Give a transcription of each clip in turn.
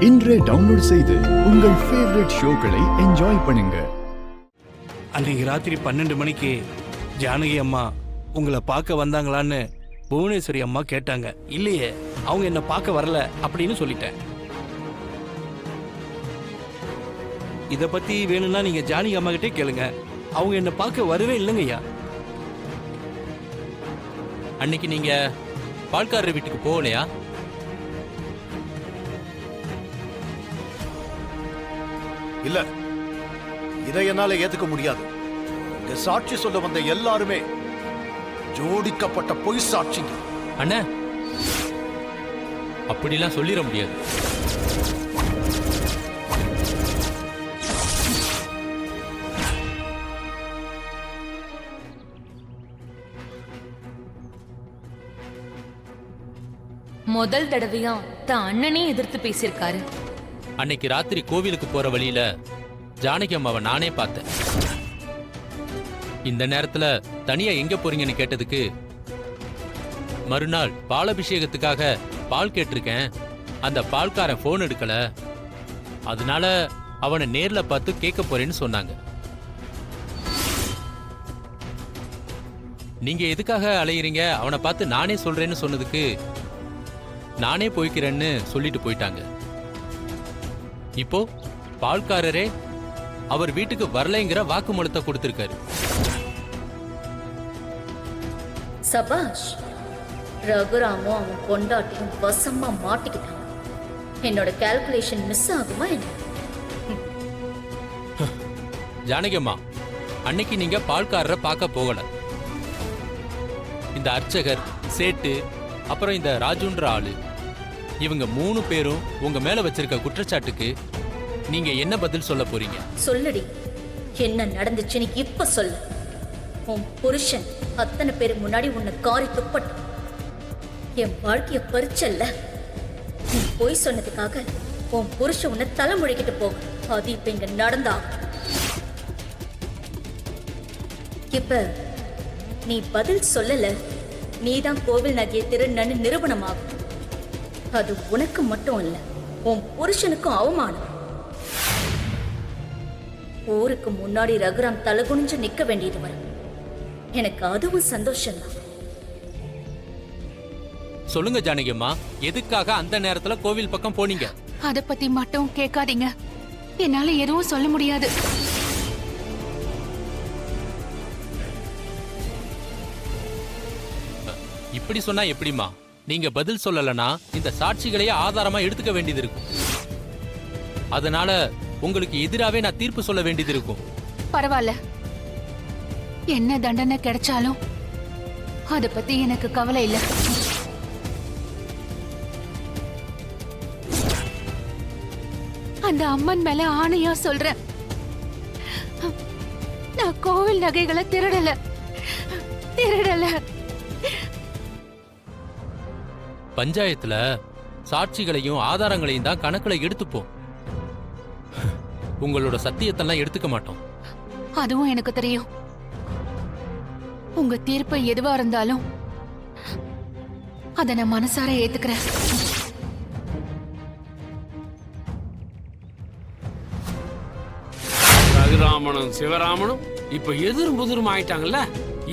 இன்றே டவுன்லோட் செய்து உங்கள் ஃபேவரட் ஷோக்களை என்ஜாய் பண்ணுங்க. அன்றைக்கு ராத்திரி 12 மணிக்கு ஜானகி அம்மா உங்களை பார்க்க வந்தாங்களான்னு புவனேஸ்வரி அம்மா கேட்டாங்க. இல்லையே, அவங்க என்ன பார்க்க வரல அப்படின்னு சொல்லிட்டேன். இத பத்தி வேணும்னா நீங்க ஜானகி அம்மா கிட்டே கேளுங்க. அவங்க என்ன பார்க்க வரவே இல்லைங்கய்யா. அன்னைக்கு நீங்க பால்காரர் வீட்டுக்கு போகலையா? இல்ல, இதை என்னால ஏத்துக்க முடியாது. இங்க சாட்சி சொல்ல வந்த எல்லாருமே ஜோடிக்கப்பட்ட பொய் சாட்சிங்க. அண்ணா, அப்படிலாம் சொல்லிட முடியாது. முதல் தடவையா தான் அண்ணனே எதிர்த்து பேசியிருக்காரு. அன்னைக்கு ராத்திரி கோவிலுக்கு போற வழியில ஜானகி அம்மாவை நானே பார்த்தேன். இந்த நேரத்துல தனியா எங்க போறீங்கன்னு கேட்டதுக்கு, மறுநாள் பாலாபிஷேகத்துக்காக பால் கேட்டிருக்கேன், அந்த பால்காரன் போன் எடுக்கல, அதனால அவனை நேர்ல பார்த்து கேட்க போறேன்னு சொன்னாங்க. நீங்க எதுக்காக அலையிறீங்க, அவனை பார்த்து நானே சொல்றேன்னு சொன்னதுக்கு நானே போய்க்கிறேன்னு சொல்லிட்டு போயிட்டாங்க. இப்போ பால்காரரே அவர் வீட்டுக்கு வரலைங்கிற வாக்குமூலத்தை கொடுத்திருக்காரு. சபாஷ், ரகுராமும் அவன் கொண்டாட்டியும் வசமா மாட்டிக்கிட்டான். என்னோட கால்குலேஷன் மிஸ் ஆகுமா என்ன? ஜானகி அம்மா, அன்னைக்கு நீங்க பால்காரரை பார்க்க போகல. இந்த அர்ச்சகர், சேட்டு, அப்புறம் இந்த ராஜுன்ற ஆளு, இவங்க 3 பேரும் உங்க மேல வச்சிருக்க குற்றச்சாட்டுக்கு நீங்க என்ன பதில் சொல்ல போறீங்க? சொல்லுடி, என்ன நடந்துச்சுன்னு இப்ப சொல்லு. உன் புருஷன் அத்தனை பேரு முன்னாடி உன்னை காரி துப்பட்டும். என் வாழ்க்கைய பறிச்சல்ல. நீ போய் சொன்னதுக்காக உன் புருஷன் உன்னை தலைமுழிக்கிட்டு போக, அது இப்ப இங்க நடந்தா. இப்ப நீ பதில் சொல்லல, நீதான் கோவில் நகையை திருநன்னு நிரூபணமாகும். அது உனக்கு மட்டும் இல்ல, உன் புருஷனுக்கும் அவமானம். ஊருக்கு முன்னாடி ரகுராம் தலகுனிஞ்சு நிக்க வேண்டியது வரும். எனக்கு அதுவும் சந்தோஷம்தான். சொல்லுங்க ஜானகி அம்மா, எதுக்காக அந்த நேரத்துல கோவில் பக்கம் போனீங்க? அத பத்தி மட்டும் கேட்காதீங்க, என்னால எதுவும் சொல்ல முடியாது. இப்படி சொன்னா எப்படிமா? நீங்க பதில் சொல்லலனா இந்த சாட்சிகளையே ஆதாரமா எடுத்துக்க வேண்டியது இருக்கும். அதனால உங்களுக்கு எதிராவே நான் தீர்ப்பு சொல்ல வேண்டியது இருக்கும். பரவாயில்ல, என்ன தண்டனை கிடைச்சாலும் அத பத்தி எனக்கு கவலை இல்ல. அந்த அம்மன் மேல ஆணையா சொல்றேன், நான் கோவில் நகைகளை திருடல. பஞ்சாயத்துல சாட்சிகளையும் ஆதாரங்களையும் தான் கணக்குல எடுத்துப்போம். உங்களோட சத்தியத்தெல்லாம் எடுத்துக்க மாட்டோம். அதுவும் எனக்கு தெரியும். உங்க தீர்ப்பு எதுவா இருந்தாலும் அத நான் மனசார ஏத்துக்கிறேன். ரகுராமனும் சிவராமனும் இப்ப எதிரும் புதிரும் ஆயிட்டாங்கல்ல,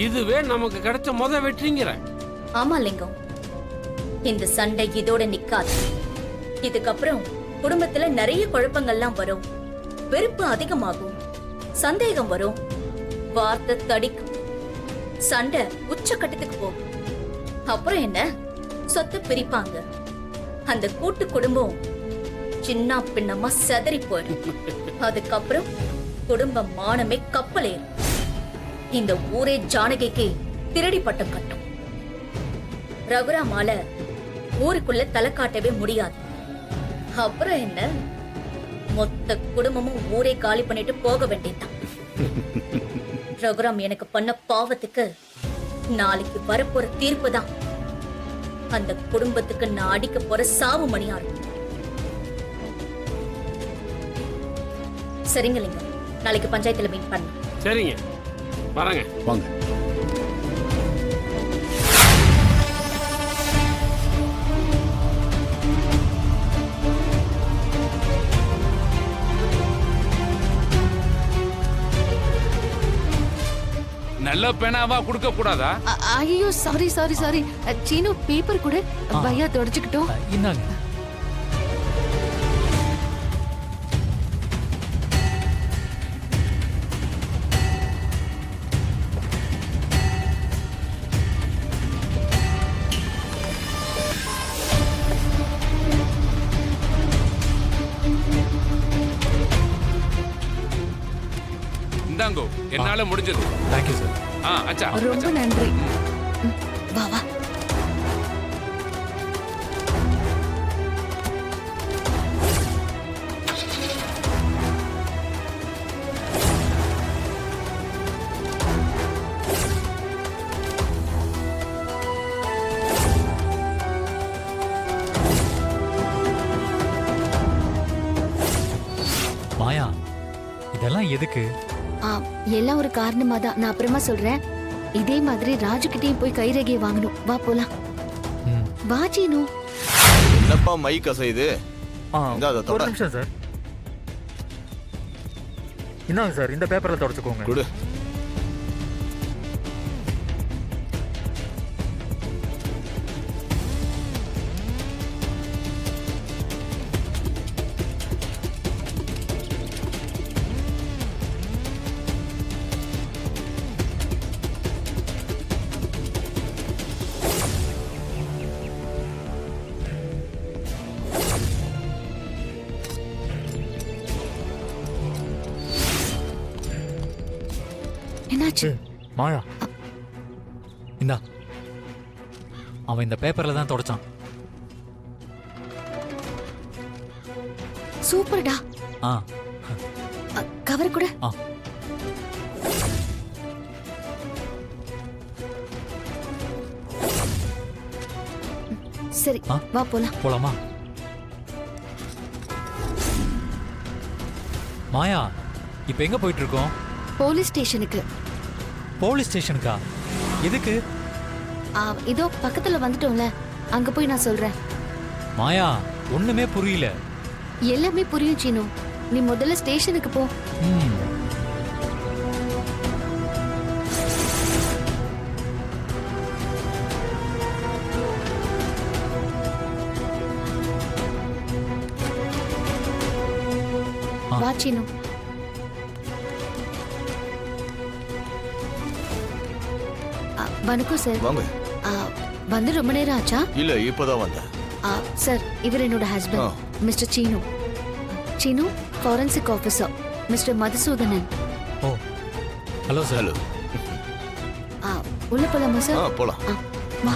இதுவே நமக்கு கிடைச்ச முத வெற்றிங்கிற. ஆமா லிங்கம், இந்த சண்டை இதோட நிக்காது. இதுக்கப்புறம் குடும்பத்துல நிறைய குழப்பங்கள்லாம் வரும், வெறுப்பு அதிகமாகும், சந்தேகம் வரும், வார்த்தை தடிக்கும், சண்டை உச்சக்கட்டத்துக்கு போகும். அப்புறம் என்ன, சொத்து பிரிப்பாங்க, அந்த கூட்டு குடும்பம் சின்ன பின்னமா செதறி போயிடும். அதுக்கப்புறம் குடும்ப மானமே கப்பலேறும். இந்த ஊரே ஜானகிக்கு திருடி பட்டம் கட்டும். ரகுராமால ஊருக்குள்ள தலை காட்டவே முடியாது. அப்புறம் என்ன, மொத்த குடும்பமும் ஊரே காலி பண்ணிட்டு போக வேண்டியதுதான். ரகுராம் எனக்கு பண்ண பாவத்துக்கு நாளைக்கு வரப்போற தீர்ப்பு தான் அந்த குடும்பத்துக்கு நான் அடிக்க போற சாவு மணியா இருக்கும். சரிங்க லிங்கம், நாளைக்கு பஞ்சாயத்துல மீட் பண்ண. சரிங்க, வரங்க. வாங்க. நல்ல பேனாவா கொடுக்க கூடாதா? ஐயோ sorry sorry sorry. Seenu paper கூட பையா தொடச்சுக்கிட்டோம். இந்தாங்க. இந்தாங்கோ, என்னால முடிஞ்சது. Thank you sir. அச்சா ரொம்ப நன்றி. வா வா. மாயா, இதெல்லாம் எதுக்கு? எல்லாம் ஒரு காரணமா தான். நான் அப்புறமா சொல்றேன். இதே மாதிரி ராஜுகிட்டயும் போய் கைரேகையை வாங்கணும். வா போலாம். வா சீனு. என்னப்பா மை கசையுது? ஒரு நிமிஷம் சார். இந்தாங்க சார், இந்த பேப்பர்ல தொடச்சுக்கோங்க. குடு. என்னாச்சு? மாயா, இந்தா. அவன் இந்த பேப்பர்ல தான் தொடச்சான். சூப்பர்டா. ஆ, கவர் கூட. ஆ. சரி, வா போலாம். போலாமா? மாயா, இப்ப எங்க போயிட்டு இருக்கோம்? போலீஸ் ஸ்டேஷனுக்கு. போலீஸ் ஸ்டேஷனுக்கா? எதுக்கு? இதோ பக்கத்துல வந்துட்டோம்ல, அங்க போய் நான் சொல்றேன். மாயா, ஒண்ணுமே புரியல. எல்லாமே புரியும் சீனு. நீ முதல்ல ஸ்டேஷனுக்கு போ. ம். வா சீனு. வணக்கம் சார். வாங்க. வந்து ரொம்ப நேரம் ஆச்சா? இல்ல இப்பதான் வந்தேன். சார், இவர் என்னோட husband mister Seenu. Seenu, forensic officer mister Madhusudhanan. Oh, hello sir. Hello. உள்ள போலாமா சார்? போலாம். வா.